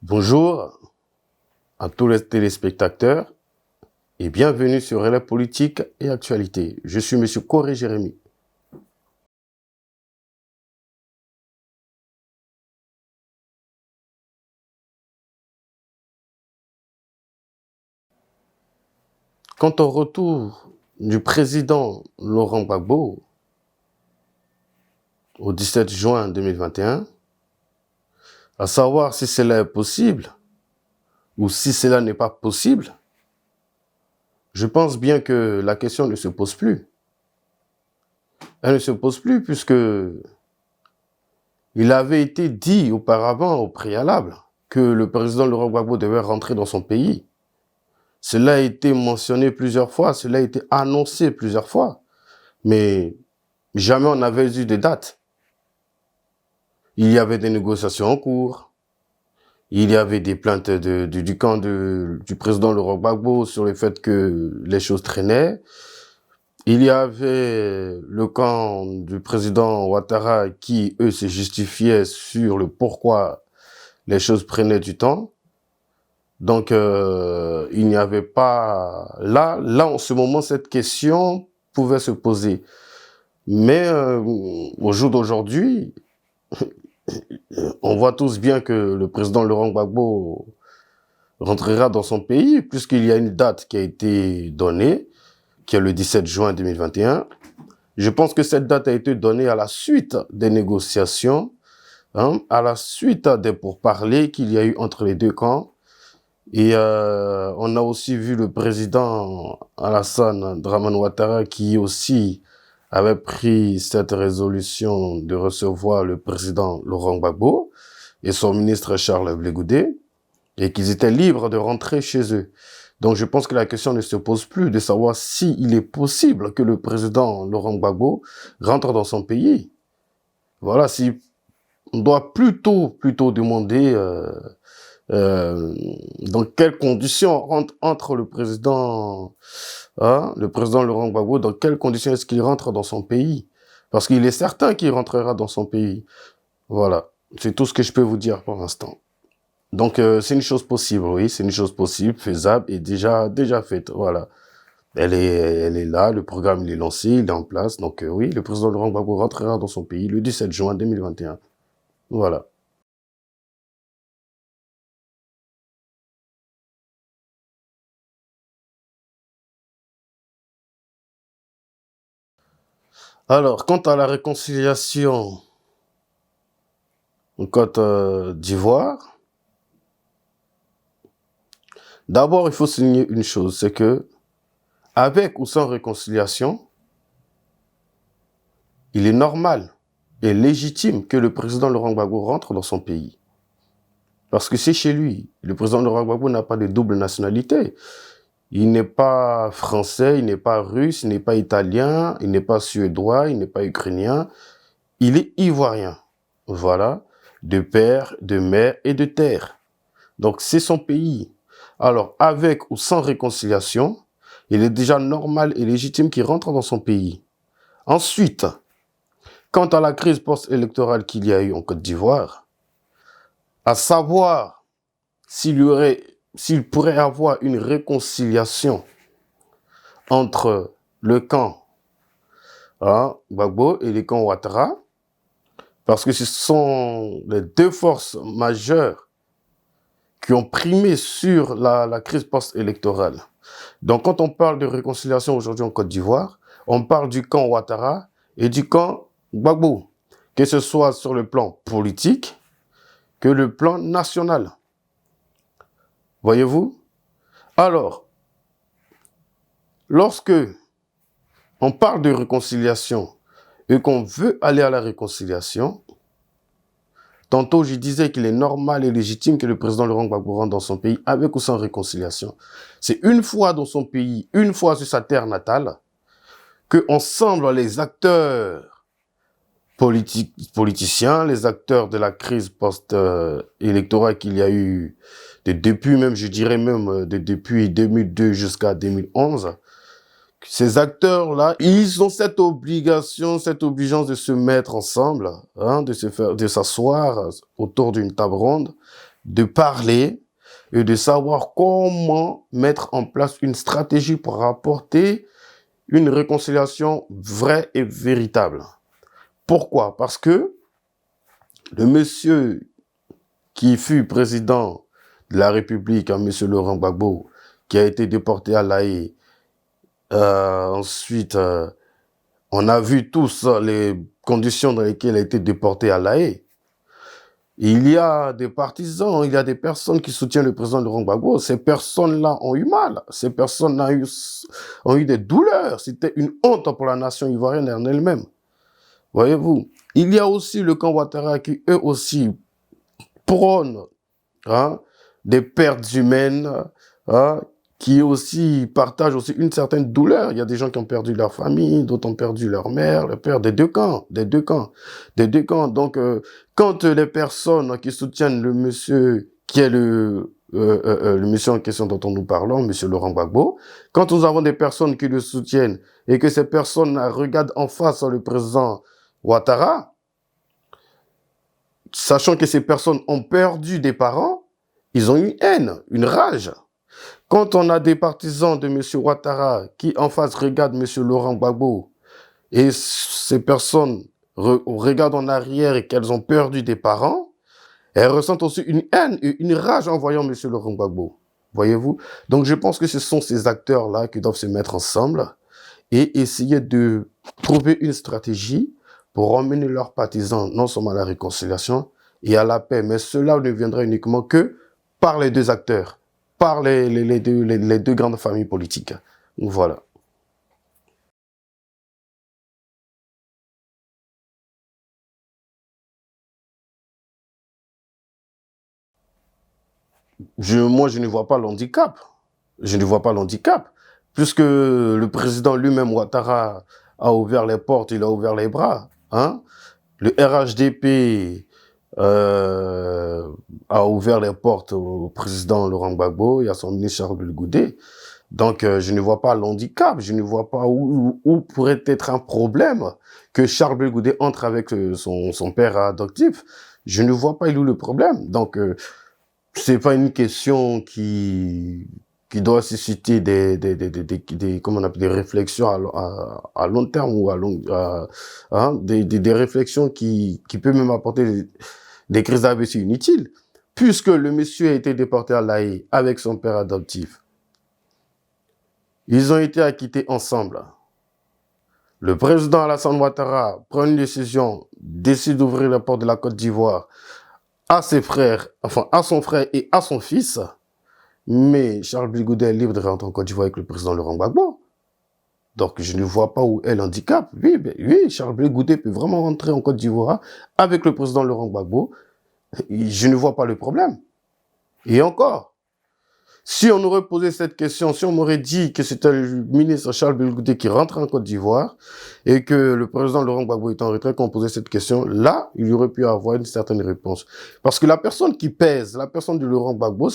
Bonjour à tous les téléspectateurs et bienvenue sur Relais Politique et Actualité. Je suis Monsieur Coré Jérémy. Quant au retour du président Laurent Gbagbo au 17 juin 2021, à savoir si cela est possible ou si cela n'est pas possible, je pense bien que la question ne se pose plus. Elle ne se pose plus puisque il avait été dit auparavant, au préalable, que le président Laurent Gbagbo devait rentrer dans son pays. Cela a été mentionné plusieurs fois, cela a été annoncé plusieurs fois, mais jamais on n'avait eu de date. Il y avait des négociations en cours, il y avait des plaintes du camp du président Laurent Gbagbo sur le fait que les choses traînaient. Il y avait le camp du président Ouattara qui, eux, se justifiaient sur le pourquoi les choses prenaient du temps. Donc, il n'y avait pas... Là, en ce moment, cette question pouvait se poser. Mais au jour d'aujourd'hui, on voit tous bien que le président Laurent Gbagbo rentrera dans son pays, puisqu'il y a une date qui a été donnée, qui est le 17 juin 2021. Je pense que cette date a été donnée à la suite des négociations, à la suite des pourparlers qu'il y a eu entre les deux camps. Et on a aussi vu le président Alassane Dramane Ouattara qui aussi avait pris cette résolution de recevoir le président Laurent Gbagbo et son ministre Charles Blé Goudé et qu'ils étaient libres de rentrer chez eux. Donc je pense que la question ne se pose plus de savoir s'il est possible que le président Laurent Gbagbo rentre dans son pays. Voilà, si on doit plutôt demander dans quelles conditions entre le président Laurent Gbagbo, dans quelles conditions est-ce qu'il rentre dans son pays? Parce qu'il est certain qu'il rentrera dans son pays. Voilà, c'est tout ce que je peux vous dire pour l'instant. Donc c'est une chose possible, oui, c'est une chose possible, faisable et déjà faite. Voilà, elle est là, le programme il est lancé, il est en place. Donc oui, le président Laurent Gbagbo rentrera dans son pays le 17 juin 2021. Voilà. Alors, quant à la réconciliation en Côte d'Ivoire, d'abord, il faut souligner une chose, c'est que, avec ou sans réconciliation, il est normal et légitime que le président Laurent Gbagbo rentre dans son pays. Parce que c'est chez lui. Le président Laurent Gbagbo n'a pas de double nationalité. Il n'est pas français, il n'est pas russe, il n'est pas italien, il n'est pas suédois, il n'est pas ukrainien. Il est ivoirien. Voilà, de père, de mère et de terre. Donc c'est son pays. Alors, avec ou sans réconciliation, il est déjà normal et légitime qu'il rentre dans son pays. Ensuite, quant à la crise post-électorale qu'il y a eu en Côte d'Ivoire, à savoir s'il pourrait y avoir une réconciliation entre le camp Gbagbo et le camp Ouattara, parce que ce sont les deux forces majeures qui ont primé sur la crise post-électorale. Donc, quand on parle de réconciliation aujourd'hui en Côte d'Ivoire, on parle du camp Ouattara et du camp Gbagbo, que ce soit sur le plan politique que le plan national. Voyez-vous? Alors, lorsque on parle de réconciliation et qu'on veut aller à la réconciliation, tantôt je disais qu'il est normal et légitime que le président Laurent Gbagbo rentre dans son pays avec ou sans réconciliation. C'est une fois dans son pays, une fois sur sa terre natale, que ensemble les acteurs politiciens, les acteurs de la crise post-électorale qu'il y a eu depuis même, je dirais même, depuis 2002 jusqu'à 2011, ces acteurs-là, ils ont cette obligation, cette obligeance de se mettre ensemble, de s'asseoir autour d'une table ronde de parler et de savoir comment mettre en place une stratégie pour apporter une réconciliation vraie et véritable. Pourquoi? Parce que le monsieur qui fut président de la République, monsieur Laurent Gbagbo, qui a été déporté à La Haye, ensuite, on a vu tous les conditions dans lesquelles il a été déporté à La Haye. Il y a des partisans, il y a des personnes qui soutiennent le président Laurent Gbagbo. Ces personnes-là ont eu mal. Ces personnes-là ont eu des douleurs. C'était une honte pour la nation ivoirienne en elle-même. Voyez-vous. Il y a aussi le camp Ouattara qui, eux aussi, prônent des pertes humaines, qui aussi partagent aussi une certaine douleur. Il y a des gens qui ont perdu leur famille, d'autres ont perdu leur mère, leur père, des deux camps. Donc, quand les personnes qui soutiennent le monsieur qui est le monsieur en question dont nous parlons, monsieur Laurent Gbagbo, quand nous avons des personnes qui le soutiennent et que ces personnes regardent en face le président Ouattara, sachant que ces personnes ont perdu des parents, ils ont une haine, une rage. Quand on a des partisans de M. Ouattara qui en face regardent M. Laurent Gbagbo et ces personnes regardent en arrière et qu'elles ont perdu des parents, elles ressentent aussi une haine et une rage en voyant M. Laurent Gbagbo. Voyez-vous? Donc je pense que ce sont ces acteurs-là qui doivent se mettre ensemble et essayer de trouver une stratégie pour emmener leurs partisans non seulement à la réconciliation et à la paix, mais cela ne viendra uniquement que par les deux acteurs, par les deux grandes familles politiques. Voilà. Moi, je ne vois pas l'handicap. Je ne vois pas l'handicap. Puisque le président lui-même, Ouattara, a ouvert les portes, il a ouvert les bras. Le RHDP a ouvert les portes au président Laurent Gbagbo et à son ministre Charles Goudé. Donc, je ne vois pas l'handicap, je ne vois pas où pourrait être un problème que Charles Goudé entre avec son père adoptif. Je ne vois pas où le problème. Donc, c'est pas une question qui doit susciter comment on appelle, des réflexions à long terme ou des réflexions qui peuvent même apporter des crises d'AVC inutiles, puisque le monsieur a été déporté à La Haye avec son père adoptif. Ils ont été acquittés ensemble. Le président Alassane Ouattara prend une décision, décide d'ouvrir la porte de la Côte d'Ivoire à ses frères, enfin à son frère et à son fils, mais Charles Goudé est libre de rentrer en Côte d'Ivoire avec le président Laurent Gbagbo. Donc je ne vois pas où est l'handicap. Oui, Charles Goudé peut vraiment rentrer en Côte d'Ivoire avec le président Laurent Gbagbo. Je ne vois pas le problème. Et encore, si on aurait posé cette question, si on m'aurait dit que c'était le ministre Charles Goudé qui rentrait en Côte d'Ivoire et que le président Laurent Gbagbo était en retrait, qu'on posait cette question, là, il y aurait pu avoir une certaine réponse. Parce que la personne qui pèse, la personne de Laurent Gbagbo,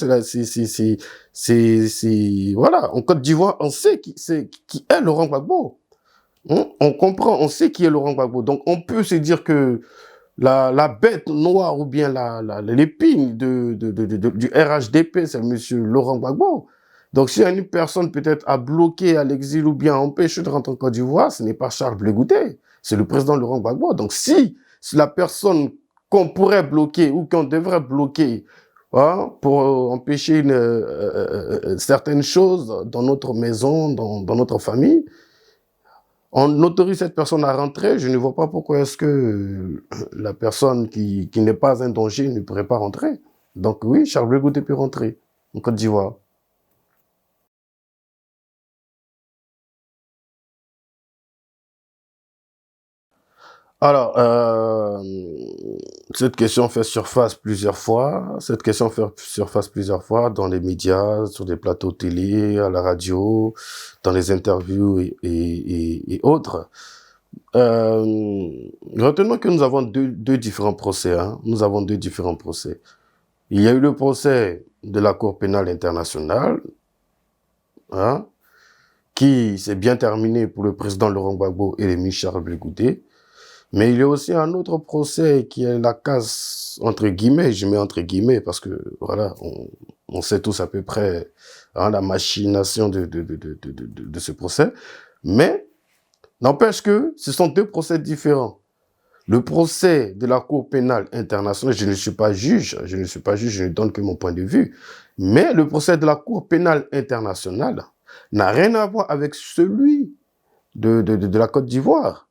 voilà, en Côte d'Ivoire, on sait qui est Laurent Gbagbo. On comprend, on sait qui est Laurent Gbagbo. Donc, on peut se dire que la bête noire ou bien l'épine du RHDP, c'est monsieur Laurent Gbagbo. Donc, s'il y a une personne peut-être à bloquer à l'exil ou bien empêcher de rentrer en Côte d'Ivoire, ce n'est pas Charles Blé Goudé, c'est le président Laurent Gbagbo. Donc, si la personne qu'on pourrait bloquer ou qu'on devrait bloquer pour empêcher certaines choses dans notre maison, dans notre famille, on autorise cette personne à rentrer, je ne vois pas pourquoi est-ce que la personne qui n'est pas un danger ne pourrait pas rentrer. Donc oui, Charles Goudé peut rentrer en Côte d'Ivoire. Alors, cette question fait surface plusieurs fois. Cette question fait surface plusieurs fois dans les médias, sur des plateaux télé, à la radio, dans les interviews et autres. Retenons que nous avons deux différents procès. Nous avons deux différents procès. Il y a eu le procès de la Cour pénale internationale, qui s'est bien terminé pour le président Laurent Gbagbo et le ministre Charles Blé Goudé. Mais il y a aussi un autre procès qui est la case, entre guillemets, je mets entre guillemets, parce que, voilà, on sait tous à peu près hein, la machination de ce procès. Mais, n'empêche que ce sont deux procès différents. Le procès de la Cour pénale internationale, je ne suis pas juge, je ne donne que mon point de vue. Mais le procès de la Cour pénale internationale n'a rien à voir avec celui de la Côte d'Ivoire.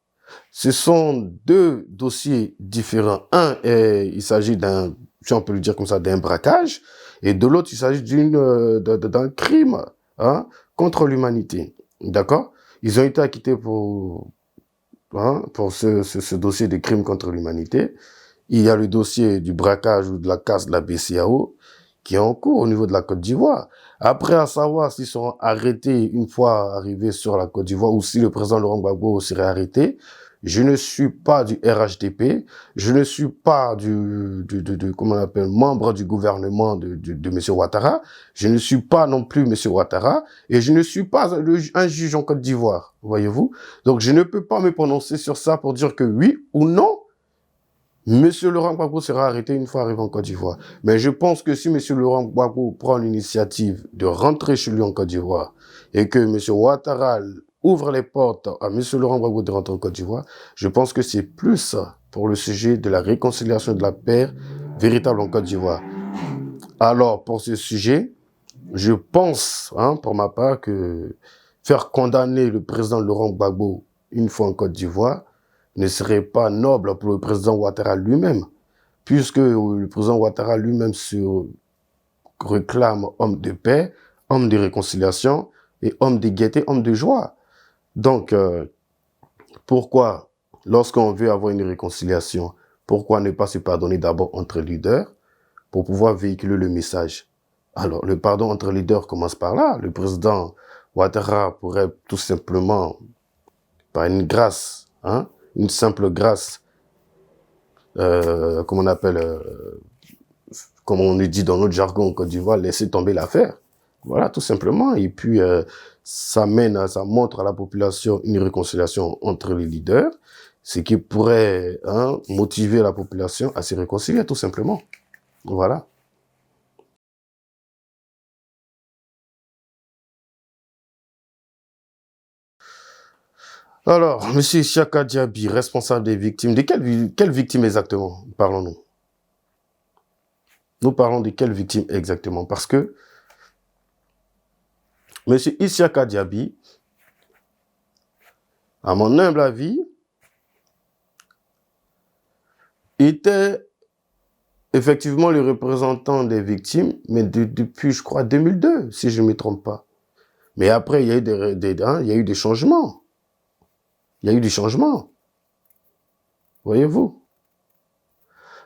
Ce sont deux dossiers différents. Un, il s'agit d'un, si on peut le dire comme ça, d'un braquage, et de l'autre, il s'agit d'un crime hein, contre l'humanité. D'accord? Ils ont été acquittés pour ce dossier de crime contre l'humanité. Il y a le dossier du braquage ou de la casse de la BCAO qui est en cours au niveau de la Côte d'Ivoire. Après, à savoir s'ils seront arrêtés une fois arrivés sur la Côte d'Ivoire ou si le président Laurent Gbagbo serait arrêté, je ne suis pas du RHDP, je ne suis pas comment on appelle, membre du gouvernement de M. Ouattara, je ne suis pas non plus M. Ouattara, et je ne suis pas un juge en Côte d'Ivoire, voyez-vous. Donc, je ne peux pas me prononcer sur ça pour dire que oui ou non, M. Laurent Gbagbo sera arrêté une fois arrivé en Côte d'Ivoire. Mais je pense que si M. Laurent Gbagbo prend l'initiative de rentrer chez lui en Côte d'Ivoire et que M. Ouattara ouvre les portes à M. Laurent Gbagbo de rentrer en Côte d'Ivoire, je pense que c'est plus pour le sujet de la réconciliation de la paix véritable en Côte d'Ivoire. Alors, pour ce sujet, je pense, pour ma part, que faire condamner le président Laurent Gbagbo une fois en Côte d'Ivoire ne serait pas noble pour le président Ouattara lui-même, puisque le président Ouattara lui-même se réclame homme de paix, homme de réconciliation et homme de gaieté, homme de joie. Donc, pourquoi, lorsqu'on veut avoir une réconciliation, pourquoi ne pas se pardonner d'abord entre leaders pour pouvoir véhiculer le message? Alors, le pardon entre leaders commence par là. Le président Ouattara pourrait tout simplement, par une grâce, une simple grâce, comme on appelle, comme on le dit dans notre jargon en Côte d'Ivoire, laisser tomber l'affaire. Voilà, tout simplement. Et puis, ça montre à la population une réconciliation entre les leaders, ce qui pourrait motiver la population à se réconcilier, tout simplement. Voilà. Alors, M. Isiaka Diaby, responsable des victimes, de quelle victime exactement parlons-nous? Nous parlons de quelle victime exactement? Parce que M. Isiaka Diaby, à mon humble avis, était effectivement le représentant des victimes, mais depuis, je crois, 2002, si je ne me trompe pas. Mais après, il y a eu des changements. Il y a eu des changements. Voyez-vous.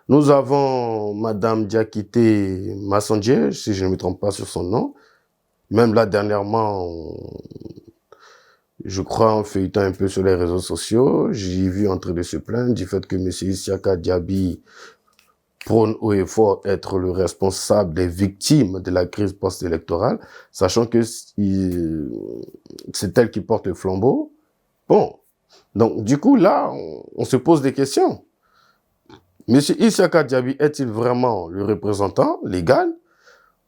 Nous avons Madame Diakité Massandje, si je ne me trompe pas sur son nom. Même là, dernièrement, je crois en feuilletant un peu sur les réseaux sociaux, j'ai vu en train de se plaindre du fait que M. Isiaka Diaby prône haut et fort être le responsable des victimes de la crise post-électorale, sachant que c'est elle qui porte le flambeau. Bon, donc du coup là, on se pose des questions. M. Isiaka Diaby est-il vraiment le représentant légal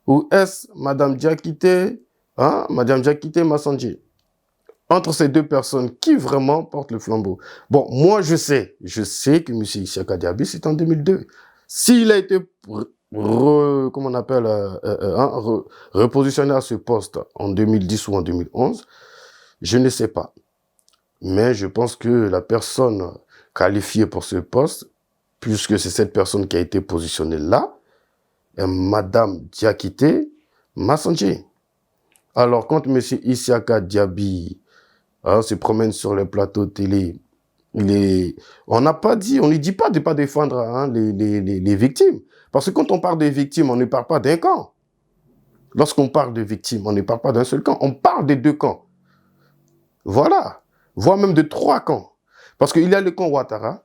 ou est-ce Madame Diakité Massandje? Entre ces deux personnes, qui vraiment porte le flambeau? Bon, moi je sais que M. Isiaka Diaby, c'est en 2002. S'il a été repositionné à ce poste en 2010 ou en 2011, je ne sais pas. Mais je pense que la personne qualifiée pour ce poste, puisque c'est cette personne qui a été positionnée là, est Madame Diakité Massandje. Alors, quand M. Isiaka Diaby se promène sur les plateaux télé, on ne dit pas de ne pas défendre les victimes. Parce que quand on parle des victimes, on ne parle pas d'un camp. Lorsqu'on parle de victimes, on ne parle pas d'un seul camp. On parle des deux camps. Voilà. Voire même de trois camps. Parce qu'il y a le camp Ouattara,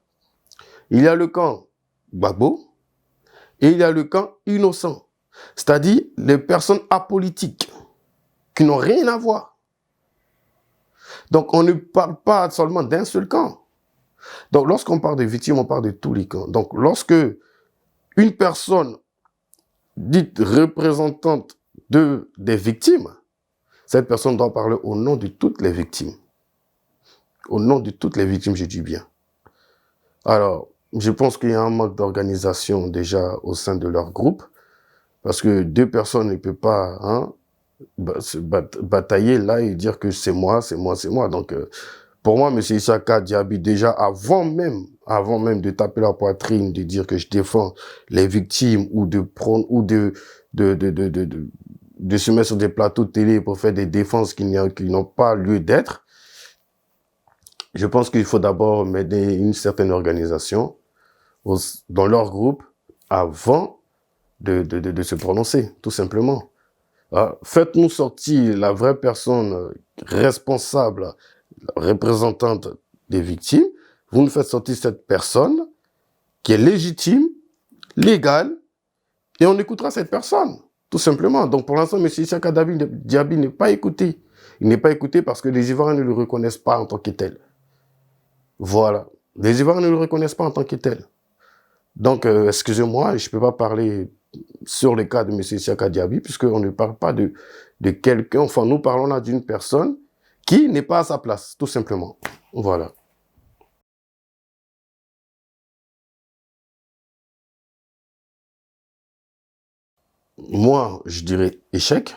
il y a le camp Gbagbo, et il y a le camp innocent. C'est-à-dire les personnes apolitiques qui n'ont rien à voir. Donc on ne parle pas seulement d'un seul camp. Donc, lorsqu'on parle de victimes, on parle de tous les camps. Donc, lorsque une personne dite représentante des victimes, cette personne doit parler au nom de toutes les victimes. Au nom de toutes les victimes, je dis bien. Alors, je pense qu'il y a un manque d'organisation déjà au sein de leur groupe, parce que deux personnes ne peuvent pas se batailler là et dire que c'est moi, c'est moi, c'est moi. Donc, pour moi, M. Issaka Diaby, déjà avant même de taper la poitrine, de dire que je défends les victimes ou de se mettre sur des plateaux de télé pour faire des défenses qui n'ont pas lieu d'être, je pense qu'il faut d'abord mettre une certaine organisation dans leur groupe avant de se prononcer, tout simplement. Faites-nous sortir la vraie personne responsable, représentante des victimes. Vous nous faites sortir cette personne qui est légitime, légale, et on écoutera cette personne, tout simplement. Donc pour l'instant, M. Issaka Diaby n'est pas écouté. Il n'est pas écouté parce que les Ivoiriens ne le reconnaissent pas en tant que tel. Voilà. Les Ivoiriens ne le reconnaissent pas en tant que tel. Donc, excusez-moi, je ne peux pas parler sur le cas de M. Issaka Diaby, puisqu'on ne parle pas de quelqu'un, enfin, nous parlons là d'une personne qui n'est pas à sa place, tout simplement. Voilà. Moi, je dirais échec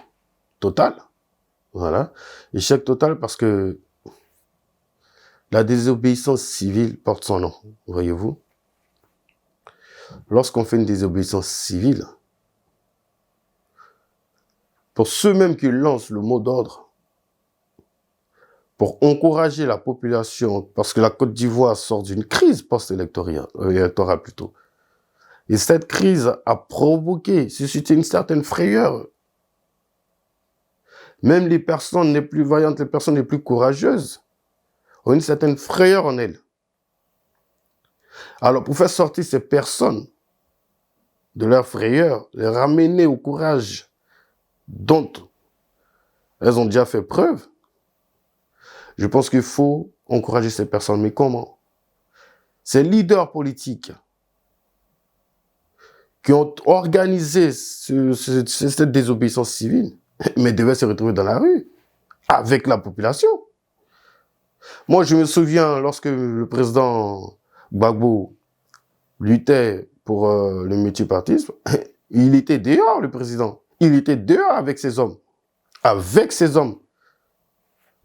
total. Voilà. Échec total parce que la désobéissance civile porte son nom, voyez-vous. Lorsqu'on fait une désobéissance civile, pour ceux même qui lancent le mot d'ordre, pour encourager la population, parce que la Côte d'Ivoire sort d'une crise post-électorale plutôt. Et cette crise a provoqué, suscité une certaine frayeur. Même les personnes les plus vaillantes, les personnes les plus courageuses, ont une certaine frayeur en elles. Alors, pour faire sortir ces personnes de leur frayeur, les ramener au courage dont elles ont déjà fait preuve, je pense qu'il faut encourager ces personnes. Mais comment? Ces leaders politiques qui ont organisé cette désobéissance civile, mais devaient se retrouver dans la rue, avec la population. Moi, je me souviens, lorsque le président Gbagbo luttait pour le multipartisme, il était dehors, le président. Il était dehors avec ses hommes. Avec ses hommes.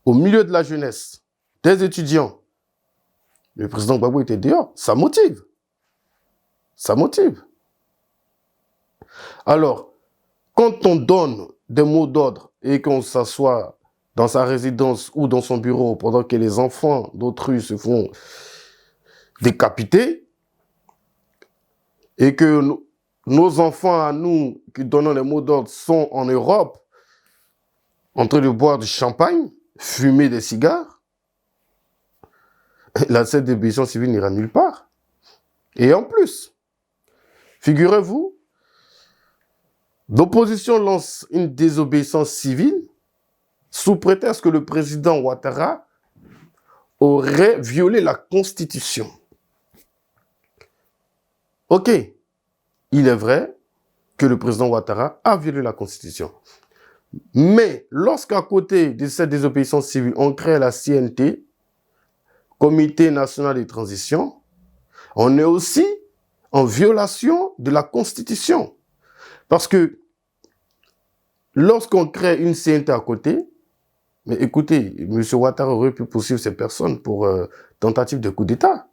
Au milieu de la jeunesse, des étudiants. Le président Gbagbo était dehors. Ça motive. Ça motive. Alors, quand on donne des mots d'ordre et qu'on s'assoit dans sa résidence ou dans son bureau pendant que les enfants d'autrui se font décapiter et que nos enfants à nous qui donnons les mots d'ordre sont en Europe en train de boire du champagne, fumer des cigares, la cette désobéissance civile n'ira nulle part. Et en plus, figurez-vous, l'opposition lance une désobéissance civile sous prétexte que le président Ouattara aurait violé la Constitution. Ok, il est vrai que le président Ouattara a violé la Constitution. Mais lorsqu'à côté de cette désobéissance civile, on crée la CNT, Comité national de transition, on est aussi en violation de la Constitution. Parce que lorsqu'on crée une CNT à côté, mais écoutez, M. Ouattara aurait pu poursuivre ces personnes pour tentative de coup d'État.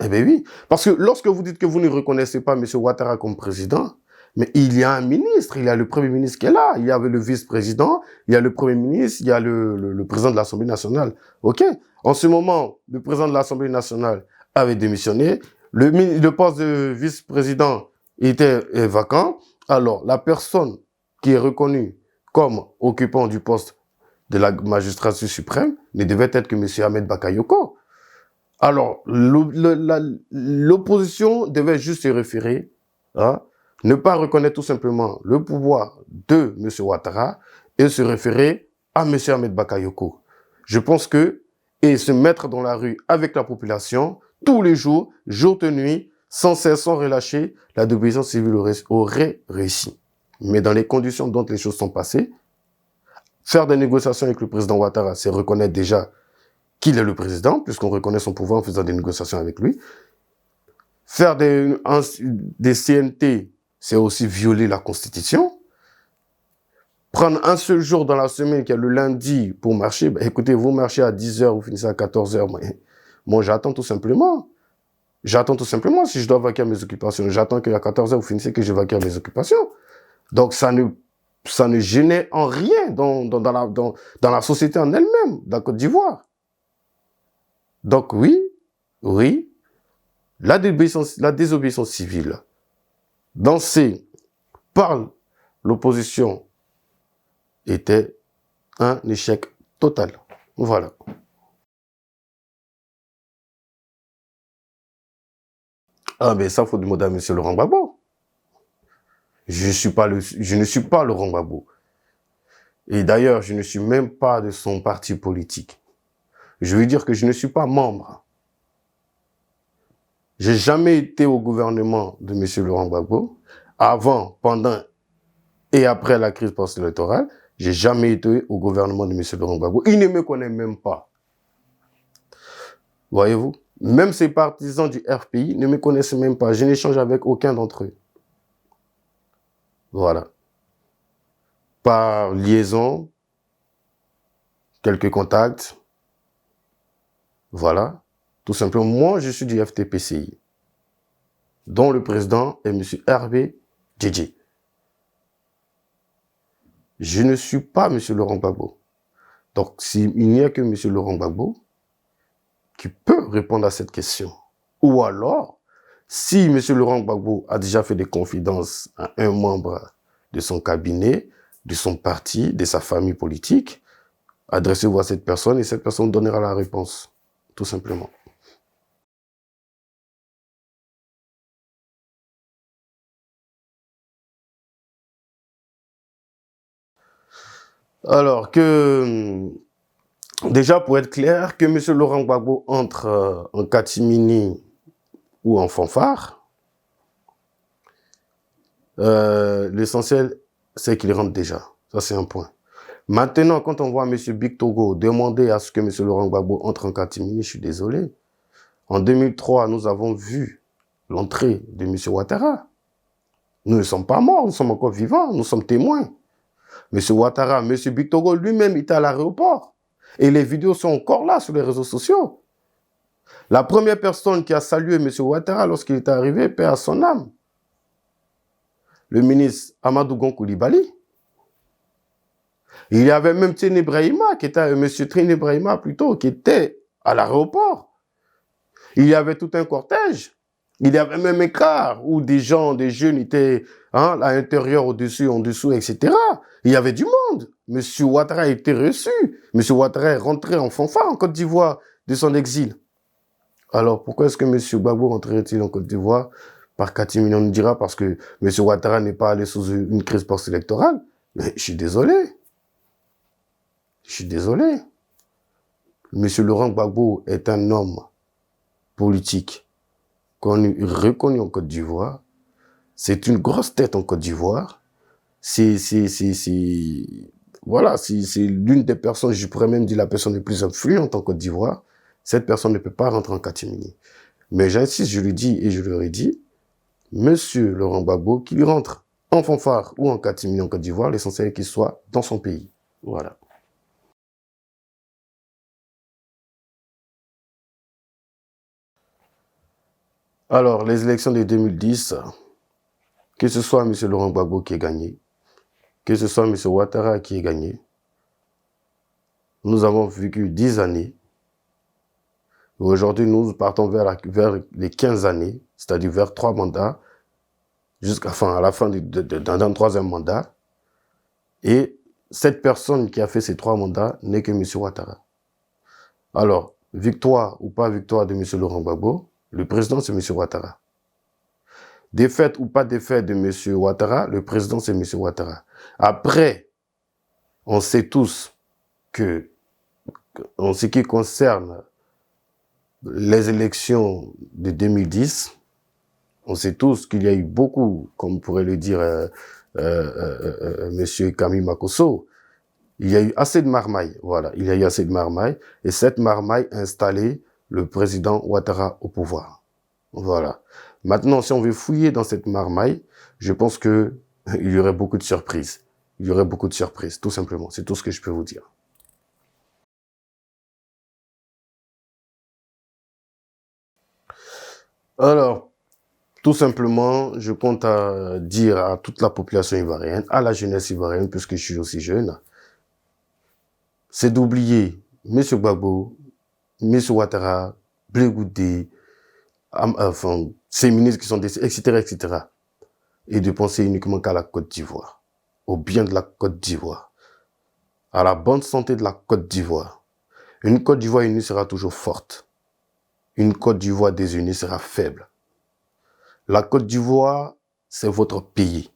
Eh bien oui, parce que lorsque vous dites que vous ne reconnaissez pas M. Ouattara comme président, mais il y a un ministre, il y a le Premier ministre qui est là, il y avait le vice-président, il y a le Premier ministre, il y a le président de l'Assemblée nationale. Ok, en ce moment, le président de l'Assemblée nationale avait démissionné, le poste de vice-président était vacant, alors la personne qui est reconnue comme occupant du poste de la magistrature suprême ne devait être que M. Ahmed Bakayoko. Alors, l'opposition devait juste se référer, ne pas reconnaître tout simplement le pouvoir de M. Ouattara et se référer à M. Ahmed Bakayoko. Je pense que et se mettre dans la rue avec la population, tous les jours, jour et nuit, sans cesse, sans relâcher, la désobéissance civile aurait réussi. Mais dans les conditions dont les choses sont passées, faire des négociations avec le président Ouattara, c'est reconnaître déjà qu'il est le président, puisqu'on reconnaît son pouvoir en faisant des négociations avec lui. Faire des CNT, c'est aussi violer la Constitution. Prendre un seul jour dans la semaine, qui est le lundi, pour marcher, bah, écoutez, vous marchez à 10h, vous finissez à 14h. Moi, j'attends tout simplement. J'attends tout simplement si je dois vaquer à mes occupations. J'attends qu'à 14h, vous finissez que je vaque à mes occupations. Donc, ça ne gênait en rien dans la société en elle-même, dans la Côte d'Ivoire. Donc, oui, la désobéissance civile, dansée par l'opposition, était un échec total. Voilà. Ah, mais ça, faut demander à M. Laurent Gbagbo. Je ne suis pas Laurent Gbagbo. Et d'ailleurs, je ne suis même pas de son parti politique. Je veux dire que je ne suis pas membre. J'ai jamais été au gouvernement de M. Laurent Gbagbo. Avant, pendant et après la crise post-électorale, j'ai jamais été au gouvernement de M. Laurent Gbagbo. Il ne me connaît même pas. Voyez-vous? Même ses partisans du RPI ne me connaissent même pas. Je n'échange avec aucun d'entre eux. Voilà. Par liaison, quelques contacts. Voilà. Tout simplement, moi, je suis du FTPCI, dont le président est M. Hervé Djedje. Je ne suis pas M. Laurent Gbagbo. Donc, il n'y a que M. Laurent Gbagbo qui peut répondre à cette question. Ou alors, si M. Laurent Gbagbo a déjà fait des confidences à un membre de son cabinet, de son parti, de sa famille politique, adressez-vous à cette personne et cette personne donnera la réponse, tout simplement. Alors déjà pour être clair, que M. Laurent Gbagbo entre en catimini ou en fanfare, l'essentiel, c'est qu'il rentre déjà. Ça, c'est un point. Maintenant, quand on voit M. Big Togo demander à ce que M. Laurent Gbagbo entre en catimini, je suis désolé. En 2003, nous avons vu l'entrée de M. Ouattara. Nous ne sommes pas morts, nous sommes encore vivants, nous sommes témoins. M. Ouattara, M. Big Togo lui-même était à l'aéroport. Et les vidéos sont encore là sur les réseaux sociaux. La première personne qui a salué M. Ouattara lorsqu'il est arrivé, paix à son âme, le ministre Amadou Gon Coulibaly. Il y avait même Tine Brahima, M. Tine Brahima plutôt, qui était à l'aéroport. Il y avait tout un cortège. Il y avait même un car où des jeunes étaient à l'intérieur, au-dessus, en dessous, etc. Il y avait du monde. M. Ouattara a été reçu. M. Ouattara est rentré en fanfare en Côte d'Ivoire de son exil. Alors, pourquoi est-ce que M. Gbagbo rentrerait-il en Côte d'Ivoire par catimini? On nous dira parce que M. Ouattara n'est pas allé sous une crise post-électorale. Mais je suis désolé. Je suis désolé. M. Laurent Gbagbo est un homme politique connu, reconnu en Côte d'Ivoire. C'est une grosse tête en Côte d'Ivoire. Voilà, c'est l'une des personnes, je pourrais même dire la personne la plus influente en Côte d'Ivoire. Cette personne ne peut pas rentrer en catimini. Mais j'insiste, je le dis et je le redis, Monsieur Laurent Gbagbo, qu'il rentre en fanfare ou en catimini en Côte d'Ivoire, l'essentiel est qu'il soit dans son pays. Voilà. Alors, les élections de 2010, que ce soit M. Laurent Gbagbo qui ait gagné, que ce soit M. Ouattara qui ait gagné, nous avons vécu 10 années. Aujourd'hui, nous partons vers les 15 années, c'est-à-dire vers 3 mandats, à la fin d'un troisième mandat. Et cette personne qui a fait ces 3 mandats n'est que M. Ouattara. Alors, victoire ou pas victoire de M. Laurent Gbagbo, le président c'est M. Ouattara. Défaite ou pas défaite de M. Ouattara, le président c'est M. Ouattara. Après, on sait tous que en ce qui concerne les élections de 2010, on sait tous qu'il y a eu beaucoup, comme pourrait le dire Monsieur Camille Makosso, il y a eu assez de marmaille, voilà, il y a eu assez de marmaille, et cette marmaille a installé le président Ouattara au pouvoir. Voilà. Maintenant, si on veut fouiller dans cette marmaille, je pense que il y aurait beaucoup de surprises. Il y aurait beaucoup de surprises, tout simplement. C'est tout ce que je peux vous dire. Alors, tout simplement, je compte dire à toute la population ivoirienne, à la jeunesse ivoirienne, puisque je suis aussi jeune, c'est d'oublier M. Gbagbo, M. Ouattara, Blé Goudé, enfin, ces ministres qui sont décédés, etc., etc., et de penser uniquement qu'à la Côte d'Ivoire, au bien de la Côte d'Ivoire, à la bonne santé de la Côte d'Ivoire. Une Côte d'Ivoire unie sera toujours forte. Une Côte d'Ivoire désunie sera faible. La Côte d'Ivoire, c'est votre pays.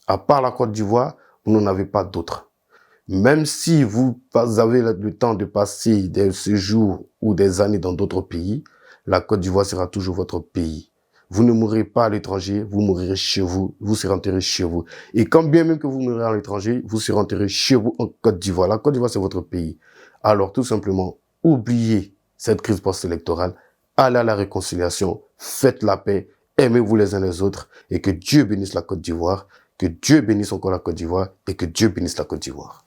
À part la Côte d'Ivoire, vous n'en avez pas d'autre. Même si vous avez le temps de passer des séjours ou des années dans d'autres pays, la Côte d'Ivoire sera toujours votre pays. Vous ne mourrez pas à l'étranger, vous mourrez chez vous, vous serez enterré chez vous. Et quand bien même que vous mourrez à l'étranger, vous serez enterré chez vous en Côte d'Ivoire. La Côte d'Ivoire, c'est votre pays. Alors, tout simplement, oubliez cette crise post-électorale, allez à la réconciliation, faites la paix, aimez-vous les uns les autres, et que Dieu bénisse la Côte d'Ivoire, que Dieu bénisse encore la Côte d'Ivoire, et que Dieu bénisse la Côte d'Ivoire.